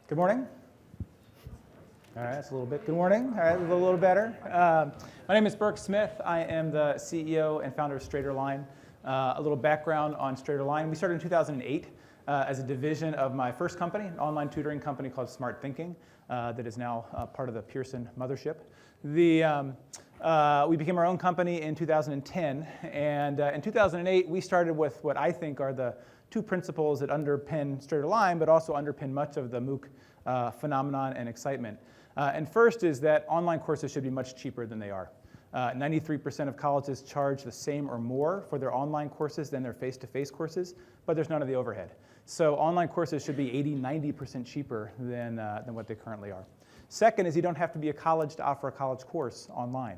Good morning. All right, that's a little bit. Good morning. All right, a little better. My name is Burke Smith. I am the CEO and founder of StraighterLine. A little background on StraighterLine. We started in 2008 as a division of my first company, an online tutoring company called Smart Thinking that is now part of the Pearson mothership. We became our own company in 2010, and in 2008 we started with what I think are the two principles that underpin StraighterLine, but also underpin much of the MOOC phenomenon and excitement. And first is that online courses should be much cheaper than they are. 93% of colleges charge the same or more for their online courses than their face-to-face courses, but there's none of the overhead. So online courses should be 80–90% cheaper than what they currently are. Second is you don't have to be a college to offer a college course online.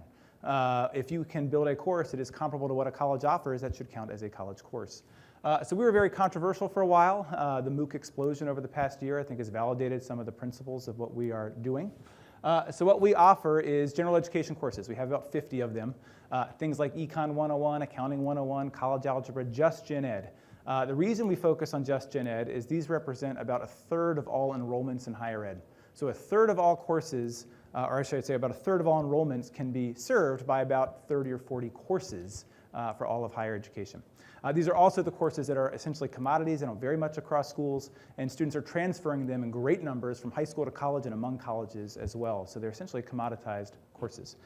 If you can build a course that is comparable to what a college offers, that should count as a college course. So we were very controversial for a while. The MOOC explosion over the past year, I think, has validated some of the principles of what we are doing. So what we offer is general education courses. We have about 50 of them. Things like Econ 101, Accounting 101, College Algebra, Just Gen Ed. The reason we focus on Just Gen Ed is these represent about 1/3 of all enrollments in higher ed. So 1/3 of all courses, or I should say about 1/3 of all enrollments can be served by about 30 or 40 courses for all of higher education. These are also the courses that are essentially commodities and vary much across schools, and students are transferring them in great numbers from high school to college and among colleges as well. So they're essentially commoditized courses.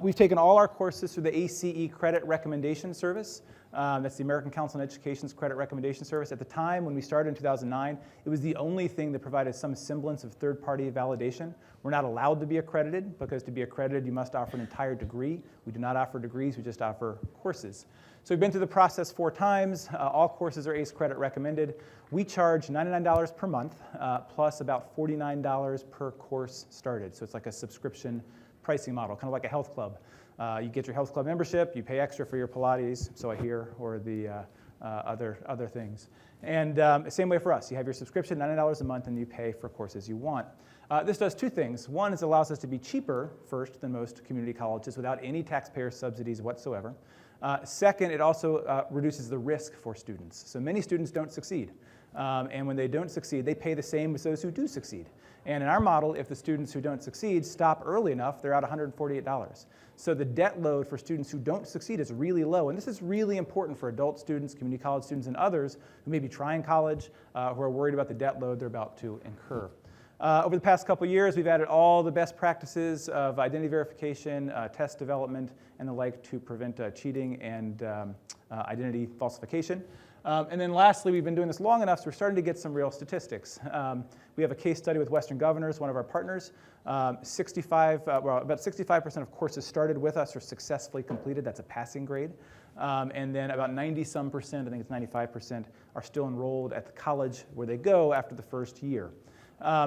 We've taken all our courses through the ACE Credit Recommendation Service. That's the American Council on Education's credit recommendation service. At the time, when we started in 2009, it was the only thing that provided some semblance of third-party validation. We're not allowed to be accredited, because to be accredited, you must offer an entire degree. We do not offer degrees, we just offer courses. So we've been through the process 4 times. All courses are ACE Credit recommended. We charge $99 per month, plus about $49 per course started. So it's like a subscription pricing model, kind of like a health club. You get your health club membership, you pay extra for your Pilates, so I hear, or the other things. And same way for us. You have your subscription, $99 a month, and you pay for courses you want. This does 2 things. One is it allows us to be cheaper, first, than most community colleges without any taxpayer subsidies whatsoever. Second, it also reduces the risk for students. So many students don't succeed. And when they don't succeed, they pay the same as those who do succeed. And in our model, if the students who don't succeed stop early enough, they're out $148. So the debt load for students who don't succeed is really low. And this is really important for adult students, community college students, and others who may be trying college, who are worried about the debt load they're about to incur. Over the past couple years, we've added all the best practices of identity verification, test development, and the like to prevent cheating and identity falsification. And then lastly, we've been doing this long enough, so we're starting to get some real statistics. We have a case study with Western Governors, one of our partners. About 65% of courses started with us are successfully completed. That's a passing grade. And then about 90-some%, I think it's 95%, are still enrolled at the college where they go after the first year.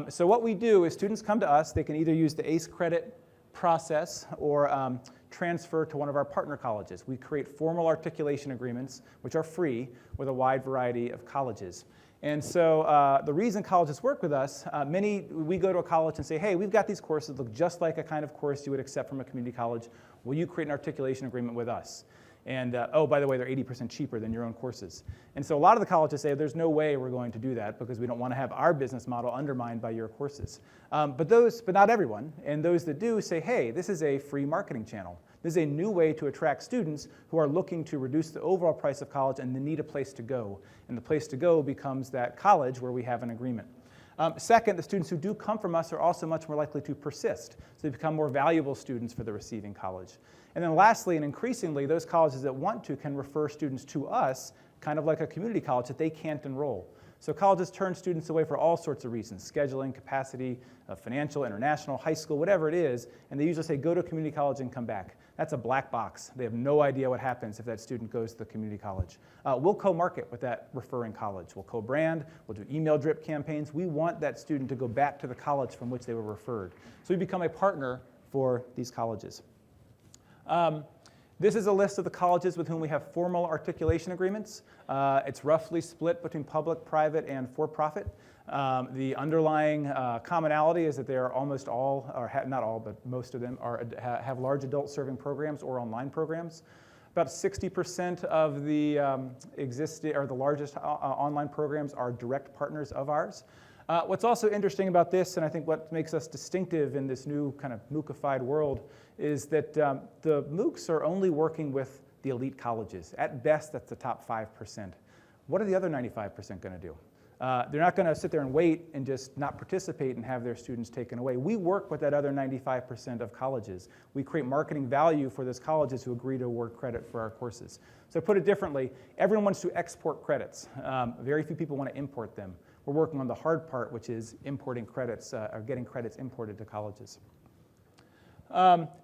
So what we do is students come to us. They can either use the ACE credit process or transfer to one of our partner colleges. We create formal articulation agreements, which are free, with a wide variety of colleges. And so the reason colleges work with us, we go to a college and say, hey, we've got these courses that look just like a kind of course you would accept from a community college. Will you create an articulation agreement with us? And oh, by the way, they're 80% cheaper than your own courses. And so a lot of the colleges say, there's no way we're going to do that because we don't want to have our business model undermined by your courses. But not everyone. And those that do say, hey, this is a free marketing channel. This is a new way to attract students who are looking to reduce the overall price of college and they need a place to go. And the place to go becomes that college where we have an agreement. Second, the students who do come from us are also much more likely to persist. So they become more valuable students for the receiving college. And then lastly, and increasingly, those colleges that want to can refer students to us, kind of like a community college that they can't enroll. So colleges turn students away for all sorts of reasons: scheduling, capacity, financial, international, high school, whatever it is, and they usually say, go to a community college and come back. That's a black box. They have no idea what happens if that student goes to the community college. We'll co-market with that referring college. We'll co-brand. We'll do email drip campaigns. We want that student to go back to the college from which they were referred. So we become a partner for these colleges. This is a list of the colleges with whom we have formal articulation agreements. It's roughly split between public, private, and for-profit. The underlying commonality is that they are almost all, or not all, but most of them have large adult serving programs or online programs. About 60% of the the largest online programs are direct partners of ours. What's also interesting about this, and I think what makes us distinctive in this new kind of MOOCified world, is that the MOOCs are only working with the elite colleges. At best, that's the top 5%. What are the other 95% going to do? They're not going to sit there and wait and just not participate and have their students taken away. We work with that other 95% of colleges. We create marketing value for those colleges who agree to award credit for our courses. So to put it differently, everyone wants to export credits. Very few people want to import them. We're working on the hard part, which is importing credits, or getting credits imported to colleges.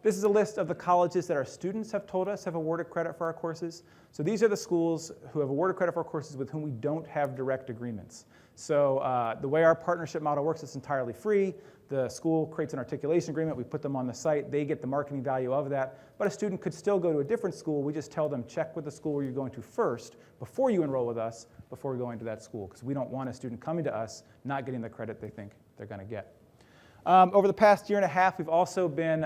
This is a list of the colleges that our students have told us have awarded credit for our courses. So these are the schools who have awarded credit for our courses with whom we don't have direct agreements. So the way our partnership model works, it's entirely free. The school creates an articulation agreement. We put them on the site. They get the marketing value of that. But a student could still go to a different school. We just tell them, check with the school where you're going to first before you enroll with us, before going to that school. Because we don't want a student coming to us not getting the credit they think they're going to get. Over the past year and a half, we've also been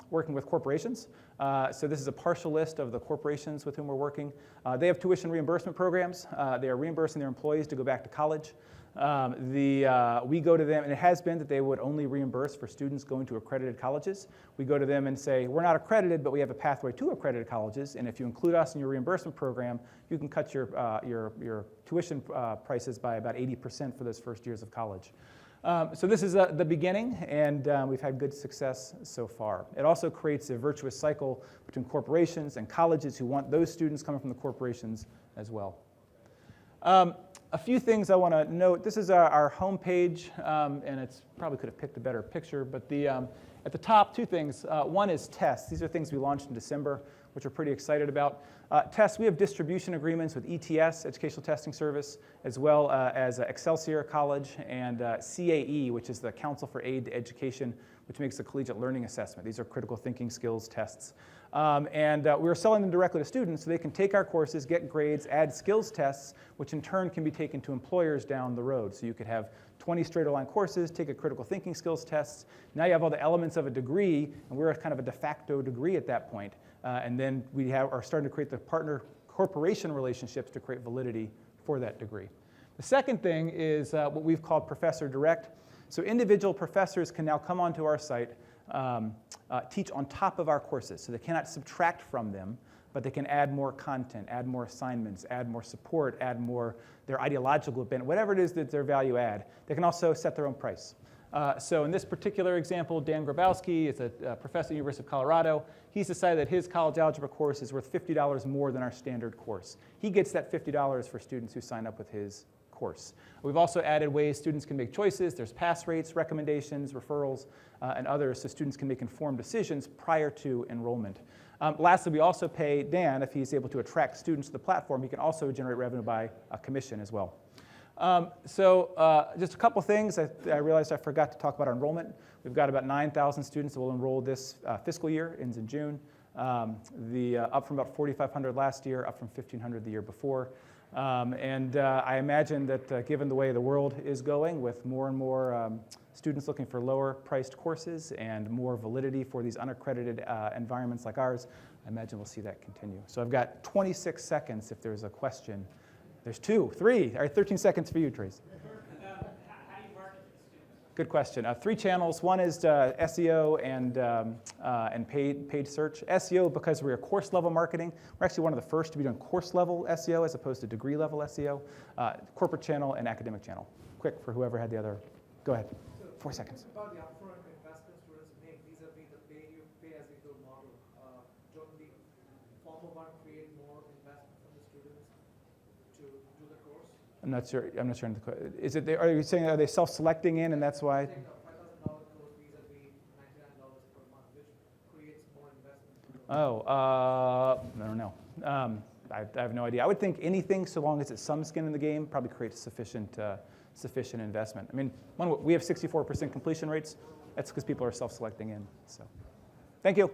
working with corporations. So this is a partial list of the corporations with whom we're working. They have tuition reimbursement programs. They are reimbursing their employees to go back to college. We go to them, and it has been that they would only reimburse for students going to accredited colleges. We go to them and say, we're not accredited, but we have a pathway to accredited colleges, and if you include us in your reimbursement program, you can cut your tuition prices by about 80% for those first years of college. So this is the beginning, and we've had good success so far. It also creates a virtuous cycle between corporations and colleges who want those students coming from the corporations as well. A few things I want to note. This is our homepage, and it's probably could have picked a better picture, but at the top, two things. One is tests. These are things we launched in December, which we're pretty excited about. Tests, we have distribution agreements with ETS, Educational Testing Service, as well as Excelsior College and CAE, which is the Council for Aid to Education, which makes a collegiate learning assessment. These are critical thinking skills tests. We're selling them directly to students so they can take our courses, get grades, add skills tests, which in turn can be taken to employers down the road. So you could have 20 straight-line courses, take a critical thinking skills tests. Now you have all the elements of a degree, and we're kind of a de facto degree at that point. And then we are starting to create the partner corporation relationships to create validity for that degree. The second thing is what we've called Professor Direct. So individual professors can now come onto our site, teach on top of our courses. So they cannot subtract from them, but they can add more content, add more assignments, add more support, add more their ideological bent, whatever it is that their value add. They can also set their own price. So in this particular example, Dan Grabowski is a professor at the University of Colorado. He's decided that his college algebra course is worth $50 more than our standard course. He gets that $50 for students who sign up with his course. We've also added ways students can make choices. There's pass rates, recommendations, referrals, and others, so students can make informed decisions prior to enrollment. Lastly, we also pay Dan, if he's able to attract students to the platform, he can also generate revenue by a commission as well. Just a couple things. I realized I forgot to talk about our enrollment. We've got about 9,000 students that will enroll this fiscal year, ends in June. Up from about 4,500 last year, up from 1,500 the year before. I imagine that given the way the world is going, with more and more students looking for lower priced courses and more validity for these unaccredited environments like ours, I imagine we'll see that continue. So I've got 26 seconds if there's a question. There's 2, 3. All right, 13 seconds for you, Trace. How do you market to students? Good question. 3 channels. One is SEO and paid search. SEO, because we're course level marketing. We're actually one of the first to be doing course level SEO as opposed to degree level SEO. Corporate channel and academic channel. Quick for whoever had the other. Go ahead. 4 seconds. About the upfront investment students make vis-a-vis the pay as you go model. Don't the former one create more investment from the students to do the course? I'm not sure. Is it? Are you saying are they self-selecting in, and that's why? Take a $5,000 course vis-a-vis $99 per month, which creates more investment. I don't know. I have no idea. I would think anything, so long as it's some skin in the game, probably creates sufficient investment. I mean, we have 64% completion rates. That's because people are self-selecting in. So, thank you.